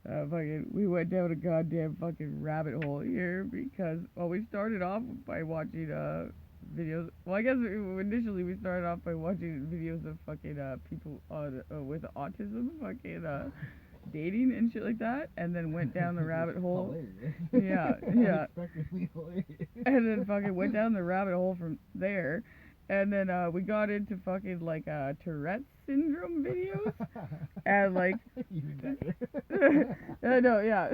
Fucking, we went down a goddamn fucking rabbit hole here because, well, we started off by watching videos. Well, I guess initially we started off by watching videos of fucking people on with autism, fucking dating and shit like that, and then went down the rabbit hole. Hilarious. Yeah, yeah. Unexpectedly hilarious. And then fucking went down the rabbit hole from there, and then we got into fucking like Tourette's syndrome videos, and like Even I know, yeah.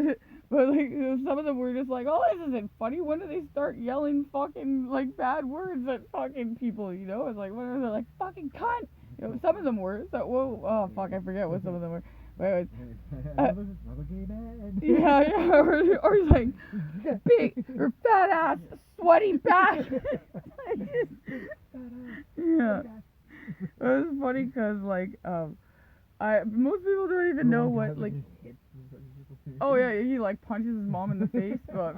But like some of them were just like, oh, this isn't funny. When do they start yelling fucking like bad words at fucking people? You know, it's like when are they like fucking cunt? You know, some of them were. So whoa, oh fuck, I forget what some of them were. But anyways, another gay man. yeah, yeah, or it's like big or fat ass, sweaty back. Yeah, it was funny because like most people don't even know what like. Oh yeah, he like punches his mom in the face, but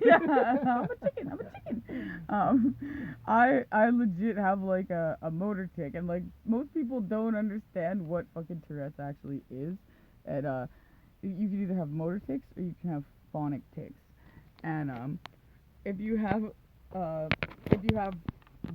yeah, I'm a chicken. I'm a chicken. I legit have like a motor tic, and like most people don't understand what fucking Tourette's actually is, and you can either have motor tics or you can have phonic tics, and if you have uh if you have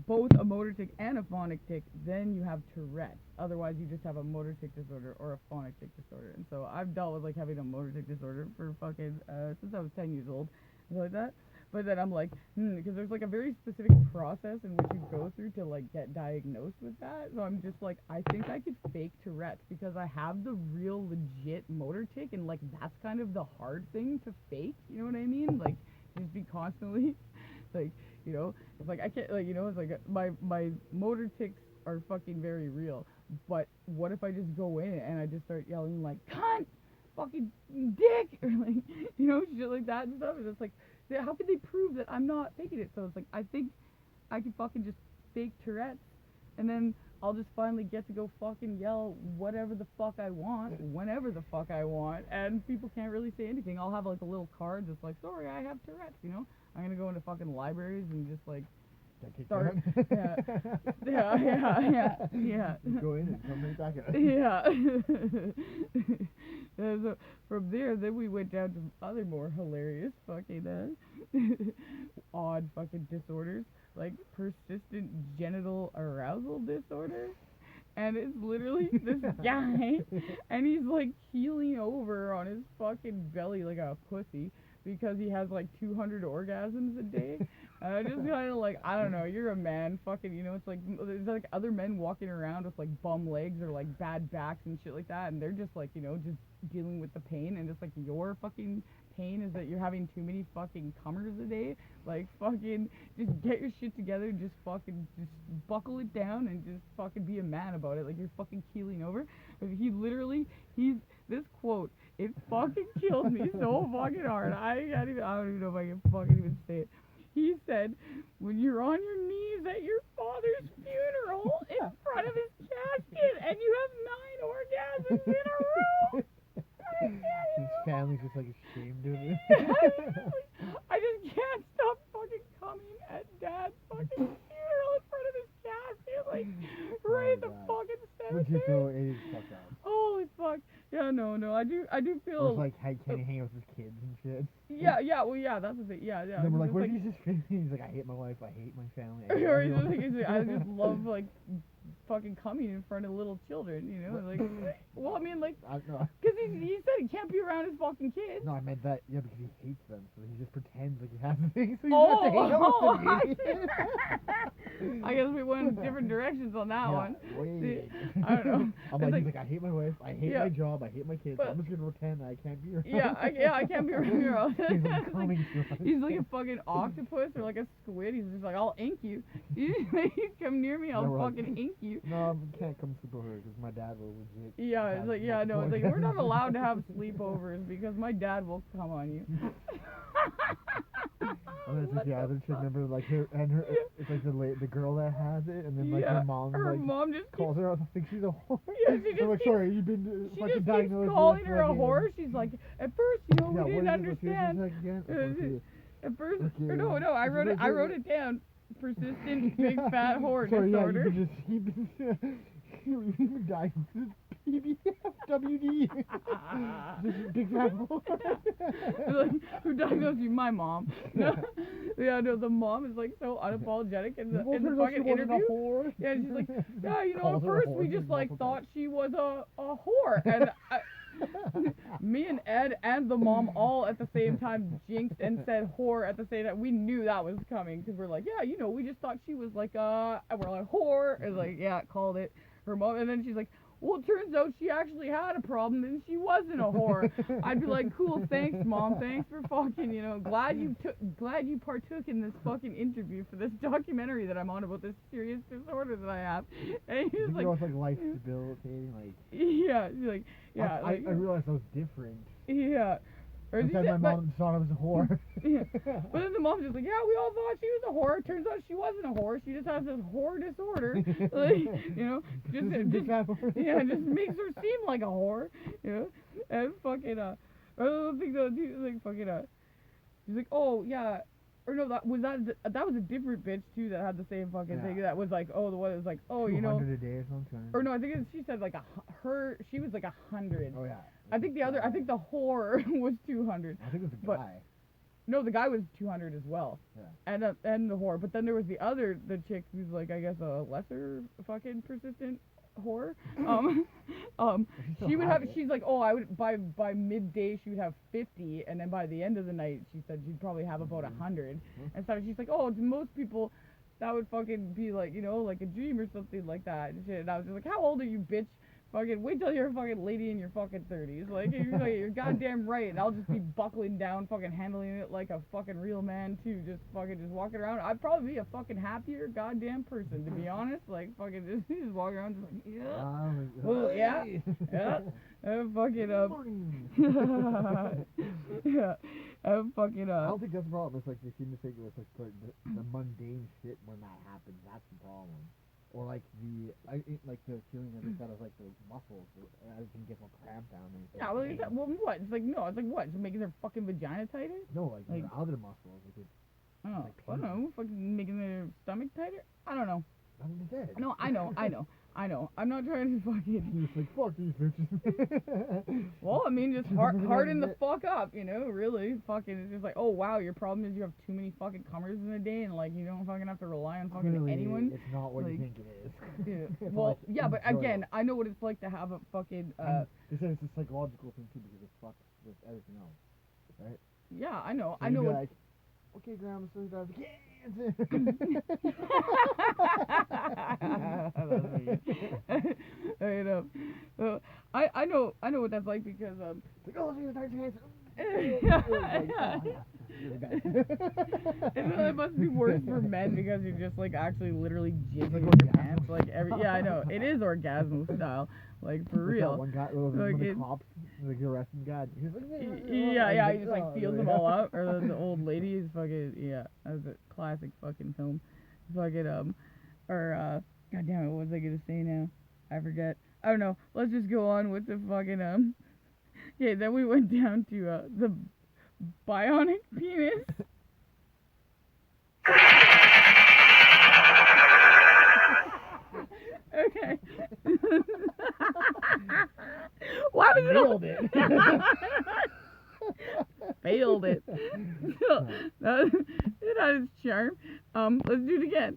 both a motor tic and a phonic tic, then you have Tourette's. Otherwise, you just have a motor tic disorder or a phonic tic disorder. And so I've dealt with like having a motor tic disorder for fucking since I was 10 years old, and like that. But then I'm like, because there's like a very specific process in which you go through to like get diagnosed with that. So I'm just like, I think I could fake Tourette's because I have the real legit motor tic, and like that's kind of the hard thing to fake. You know what I mean? Like just be constantly like. You know, it's like I can't, like, you know, it's like my motor tics are fucking very real. But what if I just go in and I just start yelling like cunt, fucking dick, or like, you know, shit like that and stuff. And it's like, how can they prove that I'm not faking it? So it's like, I think I could fucking just fake Tourette's, and then I'll just finally get to go fucking yell whatever the fuck I want, whenever the fuck I want, and people can't really say anything. I'll have like a little card that's like, sorry, I have Tourette's, you know? I'm gonna go into fucking libraries and just like start. Yeah, yeah, yeah, yeah, yeah. Just go in and come right back out. Yeah. And so from there, then we went down to other more hilarious fucking odd fucking disorders, like persistent genital arousal disorder. And it's literally this guy, and he's like keeling over on his fucking belly like a pussy because he has like 200 orgasms a day. And I just kind of like, I don't know, you're a man, fucking, you know, it's like, there's like other men walking around with like bum legs or like bad backs and shit like that, and they're just like, you know, just dealing with the pain, and it's like your fucking pain is that you're having too many fucking comers a day. Like fucking just get your shit together, just fucking just buckle it down and just fucking be a man about it. Like you're fucking keeling over. He literally, he's this quote, it fucking killed me so fucking hard. I don't even know if I can fucking even say it. He said, when you're on your knees at your father's funeral in front of his casket and you have 9 orgasms in a row. His family's just like ashamed of it. I just can't stop fucking coming at Dad's fucking funeral in front of his casket, like right at the fucking Legit cemetery. though, it is fucked up. Holy fuck. Yeah, no, I do Or feel. it's like, hey, can he hang out with his kids and shit? Yeah, well, yeah, that's the thing. Yeah. And then we're like, Just where's his family? He's like, I hate my wife, I hate my family. I hate or he's everyone. just like, I just love like fucking coming in front of little children, you know? Like, well, I mean, like, No. because he said he can't be around his fucking kids. No, I meant that, yeah, because he hates them, so he just pretends like he has things, so he Oh, doesn't hang out with them. I guess we went in different directions on that one. Way. I don't know. I'm like, he's like, I hate my wife, I hate my job, I hate my kids, But, I'm just gonna pretend I can't be around. I can't be around here. He's like, coming to us. He's like a fucking octopus or like a squid. He's just like, I'll ink you. You come near me, I'll fucking ink you. No, we can't come sleep over because my dad will legit. Yeah, it's like, yeah, no, it's like, we're not allowed to have sleepovers because my dad will come on you. And then it's like the other chick, remember, like her, it's like the girl that has it, and then like her mom just calls her out, I think she's a whore. Yeah, she just I'm like, keeps, sorry, you've been she fucking just diagnosed keeps calling with her a fucking- whore. She's like, at first, you know, we didn't understand. At first, or no, I wrote it down. Persistent big fat whore sorry, disorder. Yeah, you've been You diagnosed with PBFWD. Just big fat whore. Like, who diagnosed you? My mom. No. Yeah, no, the mom is like so unapologetic in the fucking interview. Yeah, and she's like, yeah, you know, at first we just like thought she was a whore, and me and Ed and the mom all at the same time jinxed and said whore at the same time. We knew that was coming because we're like, yeah, you know, we just thought she was like and we're like whore, and like, yeah, called it her mom, and then she's like, well, it turns out she actually had a problem and she wasn't a whore. I'd be like, cool, thanks, mom, thanks for fucking, you know, glad you partook in this fucking interview for this documentary that I'm on about this serious disorder that I have. And he was like, it's like life debilitating, like. Yeah, she's like, yeah. I realized I was different. Yeah. Or my mom thought I was a whore. Yeah. But then the mom's just like, yeah, we all thought she was a whore. Turns out she wasn't a whore. She just has this whore disorder. Like, you know, just makes her seem like a whore. You know, and fucking I don't think that like fucking she's like, oh yeah. Or no, that was a different bitch too that had the same fucking thing. That was like, oh, the one that was like, oh, you know. 200 a day or something. Or no, I think she said like she was like 100. Oh yeah. I think the whore was 200. I think it was the guy. No, the guy was 200 as well. Yeah. And the whore. But then there was the chick who's like, I guess a lesser fucking persistent whore. She would have. She's like, oh, I would by midday she would have 50, and then by the end of the night she said she'd probably have about 100. And so she's like, oh, to most people that would fucking be like, you know, like a dream or something like that and shit. And I was just like, how old are you, bitch? Fucking wait till you're a fucking lady in your fucking 30s. Like, you're goddamn right. And I'll just be buckling down, fucking handling it like a fucking real man too. Just walking around. I'd probably be a fucking happier goddamn person, to be honest. Like, fucking just walking around just like, yeah. Well, yeah. Yeah. Fucking yeah. Fucking I don't think that's the problem. It's like they seem to think it was like the mundane shit when that happens. That's the problem. Or like the feeling that it's got of like the muscles. Everything gets all cramped down. Yeah, well, what? It's like, no, it's like what? It's making their fucking vagina tighter? No, like their other muscles. Like I don't know. Fucking making their stomach tighter? I don't know. That's what they said. No, I know. I'm not trying to fucking. He's like, fuck these bitches. Well, I mean, just harden the fuck up, you know, really. Fucking, it's just like, oh wow, your problem is you have too many fucking comers in a day, and like you don't fucking have to rely on fucking anyone. It's not what you think it is. Yeah. Well, yeah, but again, I know what it's like to have a fucking. They said it's a psychological thing too because it fucks with everything else, right? Yeah, I know. So I know. Like, okay, Grandma, so that's I know what that's like because like, oh, she's a cancer. It must be worse for men because you're just like actually literally jiggling your pants like I know it is orgasm style, like for real. That one guy, the cops, like the arresting guy, he's like, yeah, he just like feels them all out, or the old lady is fucking, yeah, that was a classic fucking film. Fucking or god damn it, what was I gonna say now? I forget. I don't know. Let's just go on with the fucking yeah, then we went down to the bionic penis. Okay. Why was it? Failed it. So, it had its charm. Let's do it again.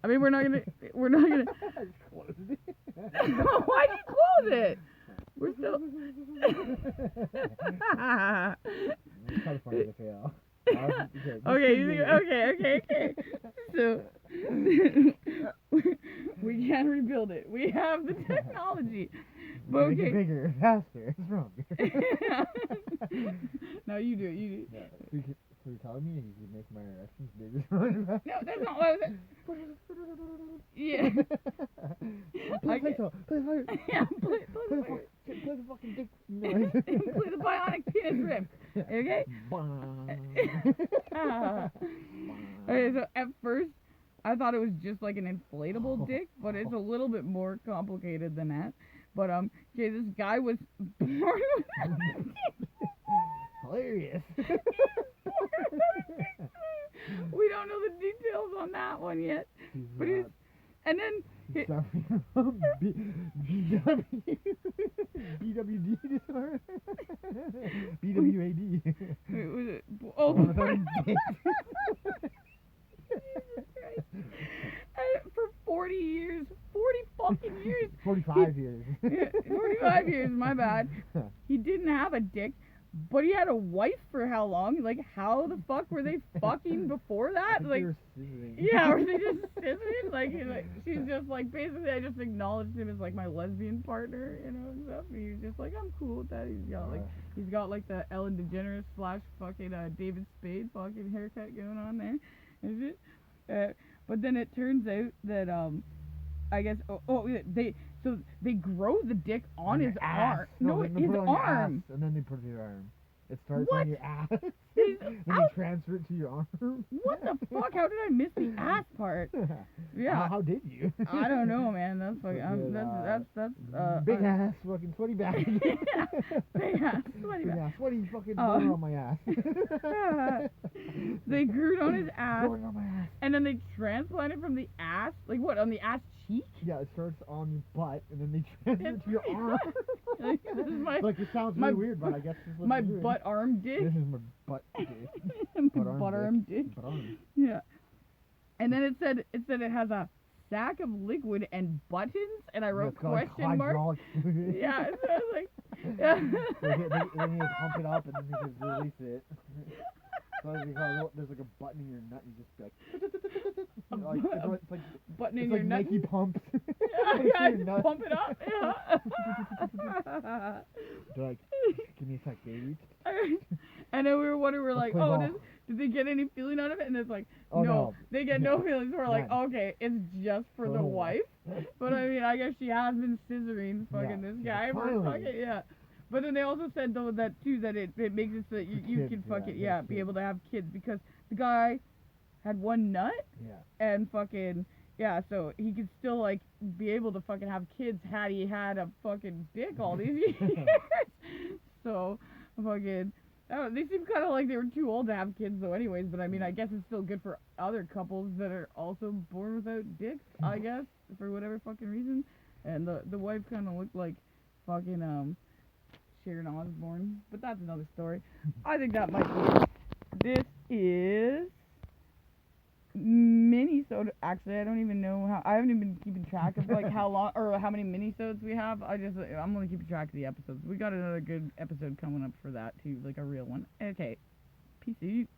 I mean, we're not gonna. I just closed it. Why'd you close it? We're still. It's kind of funny to fail. Okay. So we can rebuild it. We have the technology. But okay. Make it bigger, faster, stronger. No, you do it. Yeah. So you're telling me you can make my erections bigger? No, that's not what I was. Yeah. Play the fucking dick noise. Play the bionic penis rip. Okay? Okay, so at first, I thought it was just like an inflatable dick, but it's a little bit more complicated than that. But, okay, this guy was born with a dick. Hilarious. We don't know the details on that one yet. But and then Suffering from BWD disorder? BWAD. Wait, was it? Oh, Oh, sorry. Jesus Christ. And for 40 years, 40 fucking years. 45 years. Yeah, 45 years, my bad. He didn't have a dick, but he had a wife for how long? Like, how the fuck were they fucking before that? Like, yeah, were they just scissoring? Like, she's just like, basically, I just acknowledged him as like my lesbian partner, you know, and stuff. And he's just like, I'm cool with that. He's got like the Ellen DeGeneres / fucking David Spade fucking haircut going on there, and shit. But then it turns out that I guess they grow the dick on his arm. No, his arm. And then they put it in your arm. It starts What? on your ass. Then you transfer it to your arm. What the fuck? How did I miss the ass part? Yeah. How did you? I don't know, man. That's fucking. That's big ass, fucking sweaty back. Big ass, sweaty back. Yeah, sweaty fucking boner on my ass. They grew it on his ass. Going on my ass. And then they transplanted from the ass, like what, on the ass cheek? Yeah, it starts on your butt, and then they transfer it to your arm. Like, this is my, like, it sounds really weird, but I guess this is what my you're doing. butt arm dick. This is my butt dick. My butt arm dick. Butt arm. Yeah. And then it said it has a sack of liquid and buttons, and I wrote question mark. Yeah, so I was like, yeah. Then you pump it up, and then you just release it. So there's like a button in your nut, and you just like, it's like button it's in like your nut. Nike pumps. Yeah, just pump it up. Yeah. They're like, give me a sec, baby. And then we were wondering, we're like, play oh, ball. did they get any feeling out of it? And it's like, Oh, no, they get no feelings. We're like, None. okay, it's just for the Oh. wife. But I mean, I guess she has been scissoring fucking this guy for finally. fucking, yeah. But then they also said though that too, that it makes it so that you kids, can fucking, yeah, be able to have kids, because the guy had one nut Yeah. and fucking, yeah, so he could still like be able to fucking have kids had he had a fucking dick all these years. So fucking, they seem kind of like they were too old to have kids though anyways, but I mean, I guess it's still good for other couples that are also born without dicks, I guess, for whatever fucking reason. And the wife kind of looked like fucking Sharon Osbourne, but that's another story. I think that might be it. This is mini-sode. Actually, I don't even know how. I haven't even been keeping track of like how long or how many mini-sodes we have. I'm only keeping track of the episodes. We got another good episode coming up for that too, like a real one. Okay, peace out.